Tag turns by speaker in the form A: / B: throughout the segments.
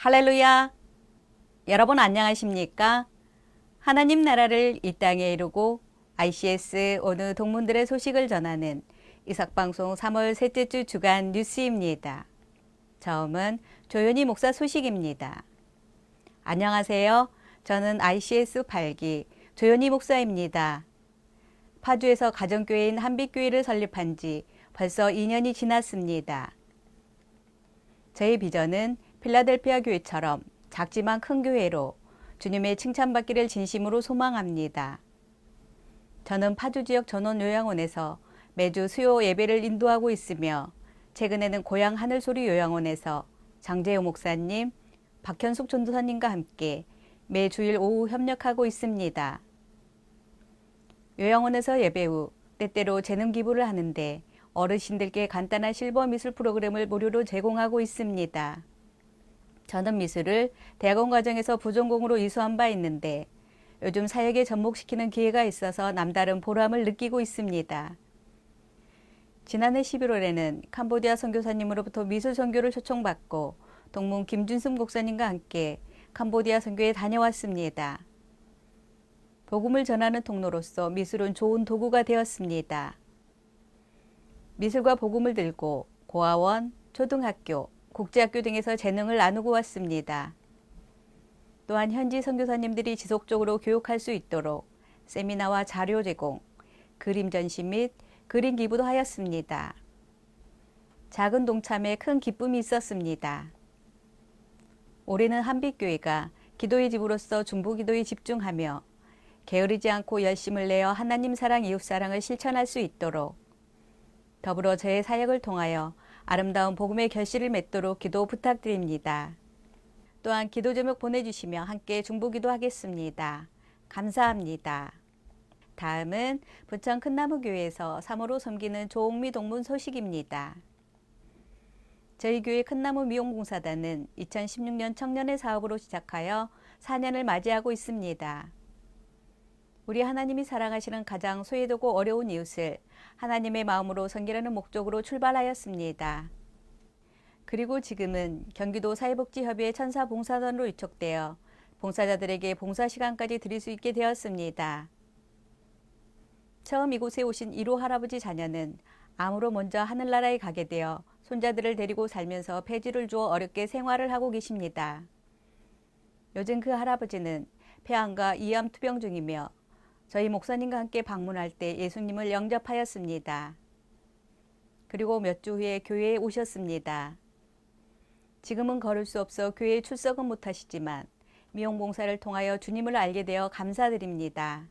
A: 할렐루야! 여러분 안녕하십니까? 하나님 나라를 이 땅에 이루고 ICS 어느 동문들의 소식을 전하는 이삭방송 3월 셋째 주 주간 뉴스입니다. 처음은 조현희 목사 소식입니다. 안녕하세요. 저는 ICS 8기 조현희 목사입니다. 파주에서 가정교회인 한빛교회를 설립한 지 벌써 2년이 지났습니다. 저희 비전은 필라델피아 교회처럼 작지만 큰 교회로 주님의 칭찬받기를 진심으로 소망합니다. 저는 파주 지역 전원 요양원에서 매주 수요 예배를 인도하고 있으며 최근에는 고향 하늘소리 요양원에서 장재호 목사님, 박현숙 전도사님과 함께 매 주일 오후 협력하고 있습니다. 요양원에서 예배 후 때때로 재능 기부를 하는데 어르신들께 간단한 실버 미술 프로그램을 무료로 제공하고 있습니다. 저는 미술을 대학원 과정에서 부전공으로 이수한 바 있는데 요즘 사역에 접목시키는 기회가 있어서 남다른 보람을 느끼고 있습니다. 지난해 11월에는 캄보디아 선교사님으로부터 미술 선교를 초청받고 동문 김준승 목사님과 함께 캄보디아 선교에 다녀왔습니다. 복음을 전하는 통로로서 미술은 좋은 도구가 되었습니다. 미술과 복음을 들고 고아원, 초등학교, 국제학교 등에서 재능을 나누고 왔습니다. 또한 현지 선교사님들이 지속적으로 교육할 수 있도록 세미나와 자료 제공, 그림 전시 및 그림 기부도 하였습니다. 작은 동참에 큰 기쁨이 있었습니다. 올해는 한빛교회가 기도의 집으로서 중보기도에 집중하며 게으르지 않고 열심을 내어 하나님 사랑, 이웃 사랑을 실천할 수 있도록 더불어 저의 사역을 통하여 아름다운 복음의 결실을 맺도록 기도 부탁드립니다. 또한 기도 제목 보내주시며 함께 중보기도 하겠습니다. 감사합니다. 다음은 부천 큰나무교회에서 3호로 섬기는 조옥미 동문 소식입니다. 저희 교회 큰나무 미용봉사단은 2016년 청년의 사업으로 시작하여 4년을 맞이하고 있습니다. 우리 하나님이 사랑하시는 가장 소외되고 어려운 이웃을 하나님의 마음으로 섬기려는 목적으로 출발하였습니다. 그리고 지금은 경기도 사회복지협의회 천사봉사단으로 위촉되어 봉사자들에게 봉사시간까지 드릴 수 있게 되었습니다. 처음 이곳에 오신 1호 할아버지 자녀는 암으로 먼저 하늘나라에 가게 되어 손자들을 데리고 살면서 폐지를 주어 어렵게 생활을 하고 계십니다. 요즘 그 할아버지는 폐암과 이암 투병 중이며 저희 목사님과 함께 방문할 때 예수님을 영접하였습니다. 그리고 몇 주 후에 교회에 오셨습니다. 지금은 걸을 수 없어 교회에 출석은 못하시지만 미용봉사를 통하여 주님을 알게 되어 감사드립니다.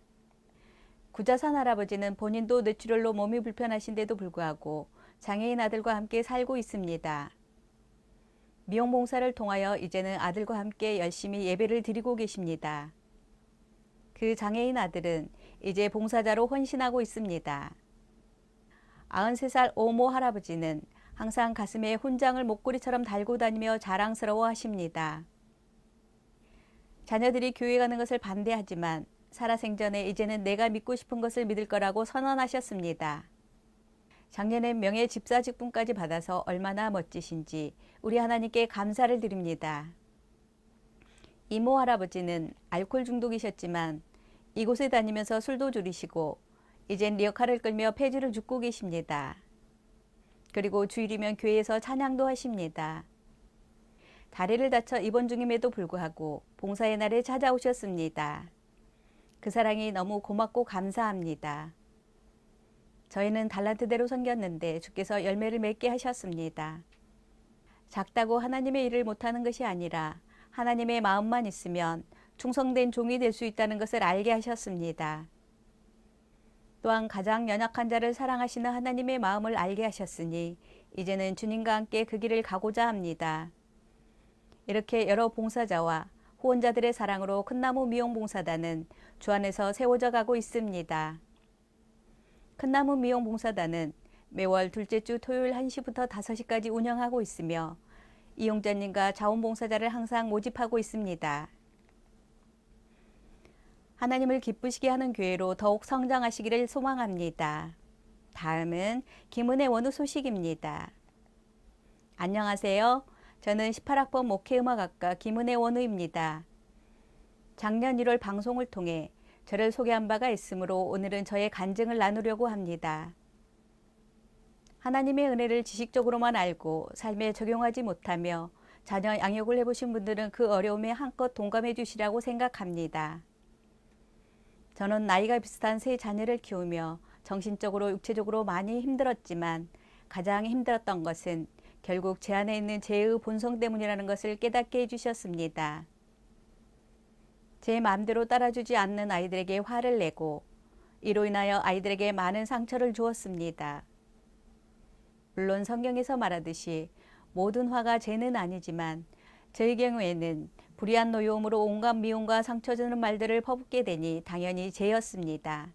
A: 구자산 할아버지는 본인도 뇌출혈로 몸이 불편하신데도 불구하고 장애인 아들과 함께 살고 있습니다. 미용봉사를 통하여 이제는 아들과 함께 열심히 예배를 드리고 계십니다. 그 장애인 아들은 이제 봉사자로 헌신하고 있습니다. 93살 오모 할아버지는 항상 가슴에 훈장을 목걸이처럼 달고 다니며 자랑스러워 하십니다. 자녀들이 교회 가는 것을 반대하지만 살아생전에 이제는 내가 믿고 싶은 것을 믿을 거라고 선언하셨습니다. 작년에 명예 집사 직분까지 받아서 얼마나 멋지신지 우리 하나님께 감사를 드립니다. 이모 할아버지는 알코올 중독이셨지만 이곳에 다니면서 술도 줄이시고 이젠 리어카를 끌며 폐지를 줍고 계십니다. 그리고 주일이면 교회에서 찬양도 하십니다. 다리를 다쳐 입원 중임에도 불구하고 봉사의 날에 찾아오셨습니다. 그 사랑이 너무 고맙고 감사합니다. 저희는 달란트대로 섬겼는데 주께서 열매를 맺게 하셨습니다. 작다고 하나님의 일을 못하는 것이 아니라 하나님의 마음만 있으면 충성된 종이 될 수 있다는 것을 알게 하셨습니다. 또한 가장 연약한 자를 사랑하시는 하나님의 마음을 알게 하셨으니 이제는 주님과 함께 그 길을 가고자 합니다. 이렇게 여러 봉사자와 후원자들의 사랑으로 큰나무 미용봉사단은 주 안에서 세워져 가고 있습니다. 큰나무 미용봉사단은 매월 둘째 주 토요일 1시부터 5시까지 운영하고 있으며 이용자님과 자원봉사자를 항상 모집하고 있습니다. 하나님을 기쁘시게 하는 교회로 더욱 성장하시기를 소망합니다. 다음은 김은혜 원우 소식입니다. 안녕하세요. 저는 18학번 목회음악학과 김은혜 원우입니다. 작년 1월 방송을 통해 저를 소개한 바가 있으므로 오늘은 저의 간증을 나누려고 합니다. 하나님의 은혜를 지식적으로만 알고 삶에 적용하지 못하며 자녀 양육을 해보신 분들은 그 어려움에 한껏 동감해 주시라고 생각합니다. 저는 나이가 비슷한 세 자녀를 키우며 정신적으로 육체적으로 많이 힘들었지만 가장 힘들었던 것은 결국 제 안에 있는 죄의 본성 때문이라는 것을 깨닫게 해주셨습니다. 제 마음대로 따라주지 않는 아이들에게 화를 내고 이로 인하여 아이들에게 많은 상처를 주었습니다. 물론 성경에서 말하듯이 모든 화가 죄는 아니지만 저의 경우에는 불의한 노여움으로 온갖 미움과 상처 주는 말들을 퍼붓게 되니 당연히 죄였습니다.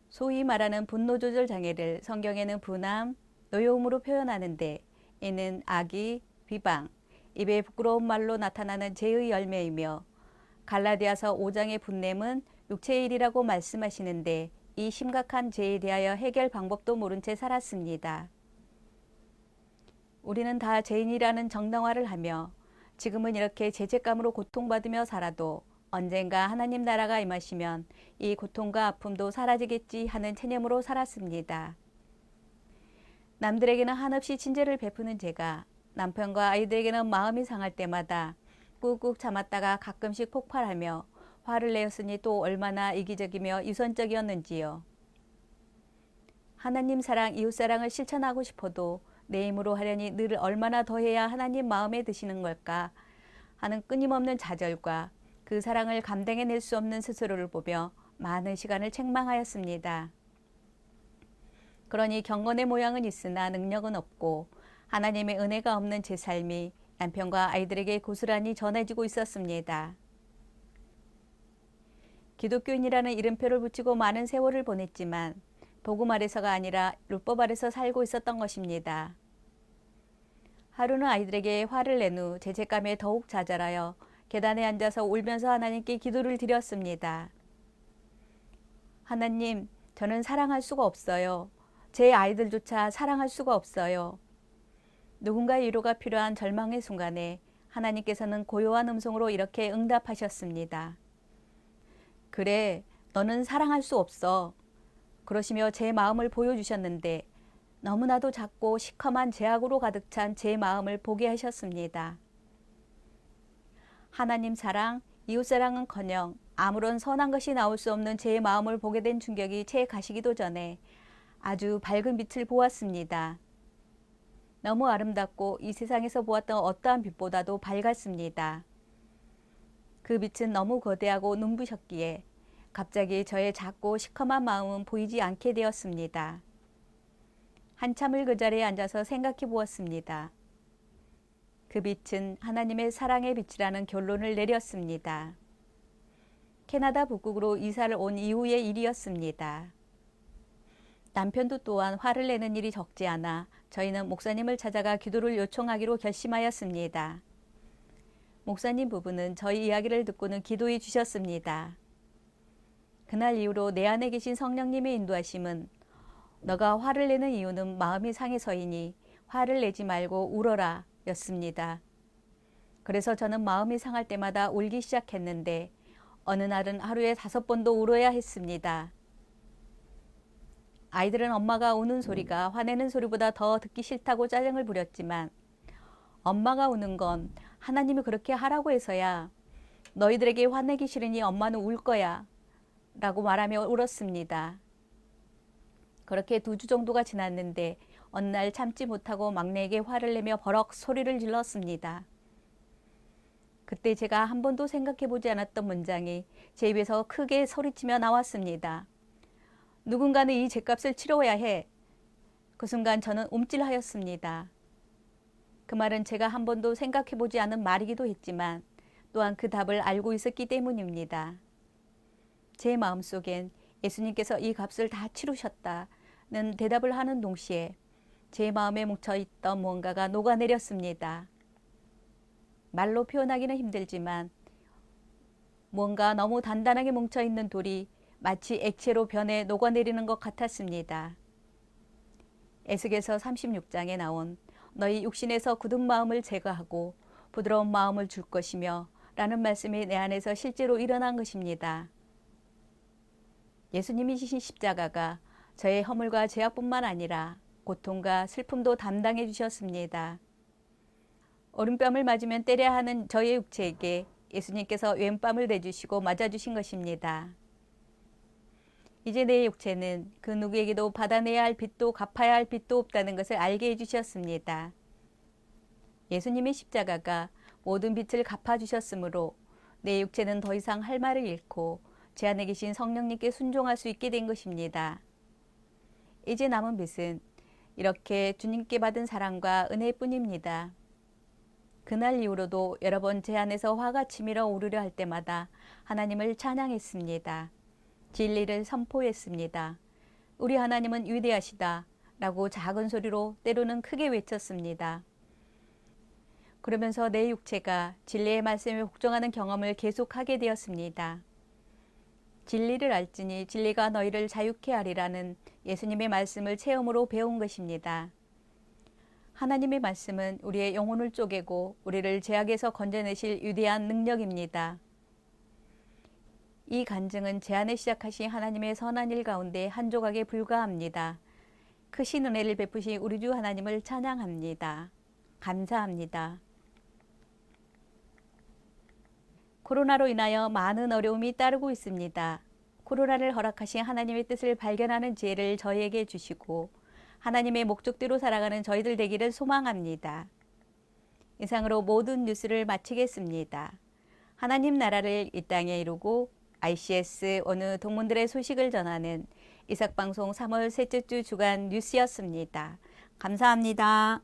A: 소위 말하는 분노 조절 장애를 성경에는 분함, 노여움으로 표현하는데 이는 악의, 비방, 입에 부끄러운 말로 나타나는 죄의 열매이며 갈라디아서 5장의 분냄은 육체의 일이라고 말씀하시는데 이 심각한 죄에 대하여 해결 방법도 모른 채 살았습니다. 우리는 다 죄인이라는 정당화를 하며 지금은 이렇게 죄책감으로 고통받으며 살아도 언젠가 하나님 나라가 임하시면 이 고통과 아픔도 사라지겠지 하는 체념으로 살았습니다. 남들에게는 한없이 친절을 베푸는 제가 남편과 아이들에게는 마음이 상할 때마다 꾹꾹 참았다가 가끔씩 폭발하며 화를 내었으니 또 얼마나 이기적이며 유선적이었는지요. 하나님 사랑, 이웃 사랑을 실천하고 싶어도 내 힘으로 하려니 늘 얼마나 더해야 하나님 마음에 드시는 걸까 하는 끊임없는 좌절과 그 사랑을 감당해낼 수 없는 스스로를 보며 많은 시간을 책망하였습니다. 그러니 경건의 모양은 있으나 능력은 없고 하나님의 은혜가 없는 제 삶이 남편과 아이들에게 고스란히 전해지고 있었습니다. 기독교인이라는 이름표를 붙이고 많은 세월을 보냈지만 복음 아래서가 아니라 율법 아래서 살고 있었던 것입니다. 하루는 아이들에게 화를 낸 후 죄책감에 더욱 좌절하여 계단에 앉아서 울면서 하나님께 기도를 드렸습니다. 하나님, 저는 사랑할 수가 없어요. 제 아이들조차 사랑할 수가 없어요. 누군가의 위로가 필요한 절망의 순간에 하나님께서는 고요한 음성으로 이렇게 응답하셨습니다. 그래, 너는 사랑할 수 없어. 그러시며 제 마음을 보여주셨는데 너무나도 작고 시커먼 죄악으로 가득 찬 제 마음을 보게 하셨습니다. 하나님 사랑, 이웃 사랑은커녕 아무런 선한 것이 나올 수 없는 제 마음을 보게 된 충격이 채 가시기도 전에 아주 밝은 빛을 보았습니다. 너무 아름답고 이 세상에서 보았던 어떠한 빛보다도 밝았습니다. 그 빛은 너무 거대하고 눈부셨기에 갑자기 저의 작고 시커먼 마음은 보이지 않게 되었습니다. 한참을 그 자리에 앉아서 생각해 보았습니다. 그 빛은 하나님의 사랑의 빛이라는 결론을 내렸습니다. 캐나다 북극으로 이사를 온 이후의 일이었습니다. 남편도 또한 화를 내는 일이 적지 않아 저희는 목사님을 찾아가 기도를 요청하기로 결심하였습니다. 목사님 부부는 저희 이야기를 듣고는 기도해 주셨습니다. 그날 이후로 내 안에 계신 성령님의 인도하심은 너가 화를 내는 이유는 마음이 상해서이니 화를 내지 말고 울어라 였습니다. 그래서 저는 마음이 상할 때마다 울기 시작했는데 어느 날은 하루에 5번도 울어야 했습니다. 아이들은 엄마가 우는 소리가 화내는 소리보다 더 듣기 싫다고 짜증을 부렸지만 엄마가 우는 건 하나님이 그렇게 하라고 해서야. 너희들에게 화내기 싫으니 엄마는 울 거야 라고 말하며 울었습니다. 그렇게 2주 정도가 지났는데 어느 날 참지 못하고 막내에게 화를 내며 버럭 소리를 질렀습니다. 그때 제가 한 번도 생각해보지 않았던 문장이 제 입에서 크게 소리치며 나왔습니다. 누군가는 이 죗값을 치러야 해. 그 순간 저는 움찔하였습니다. 그 말은 제가 한 번도 생각해보지 않은 말이기도 했지만 또한 그 답을 알고 있었기 때문입니다. 제 마음속엔 예수님께서 이 값을 다 치르셨다는 대답을 하는 동시에 제 마음에 뭉쳐있던 무언가가 녹아내렸습니다. 말로 표현하기는 힘들지만 뭔가 너무 단단하게 뭉쳐있는 돌이 마치 액체로 변해 녹아내리는 것 같았습니다. 에스겔서 36장에 나온 너희 육신에서 굳은 마음을 제거하고 부드러운 마음을 줄 것이며 라는 말씀이 내 안에서 실제로 일어난 것입니다. 예수님이 지신 십자가가 저의 허물과 죄악뿐만 아니라 고통과 슬픔도 담당해 주셨습니다. 오른뺨을 맞으면 때려야 하는 저의 육체에게 예수님께서 왼뺨을 내주시고 맞아주신 것입니다. 이제 내 육체는 그 누구에게도 받아내야 할 빚도 갚아야 할 빚도 없다는 것을 알게 해주셨습니다. 예수님의 십자가가 모든 빚을 갚아주셨으므로 내 육체는 더 이상 할 말을 잃고 제 안에 계신 성령님께 순종할 수 있게 된 것입니다. 이제 남은 빚은 이렇게 주님께 받은 사랑과 은혜뿐입니다. 그날 이후로도 여러 번 제 안에서 화가 치밀어 오르려 할 때마다 하나님을 찬양했습니다. 진리를 선포했습니다. 우리 하나님은 위대하시다 라고 작은 소리로 때로는 크게 외쳤습니다. 그러면서 내 육체가 진리의 말씀에 복종하는 경험을 계속하게 되었습니다. 진리를 알지니 진리가 너희를 자유케 하리라는 예수님의 말씀을 체험으로 배운 것입니다. 하나님의 말씀은 우리의 영혼을 쪼개고 우리를 죄악에서 건져내실 위대한 능력입니다. 이 간증은 제 안에 시작하신 하나님의 선한 일 가운데 한 조각에 불과합니다. 크신 은혜를 베푸신 우리 주 하나님을 찬양합니다. 감사합니다. 코로나로 인하여 많은 어려움이 따르고 있습니다. 코로나를 허락하신 하나님의 뜻을 발견하는 지혜를 저희에게 주시고 하나님의 목적대로 살아가는 저희들 되기를 소망합니다. 이상으로 모든 뉴스를 마치겠습니다. 하나님 나라를 이 땅에 이루고 ICS 어느 동문들의 소식을 전하는 이삭방송 3월 셋째 주 주간 뉴스였습니다. 감사합니다.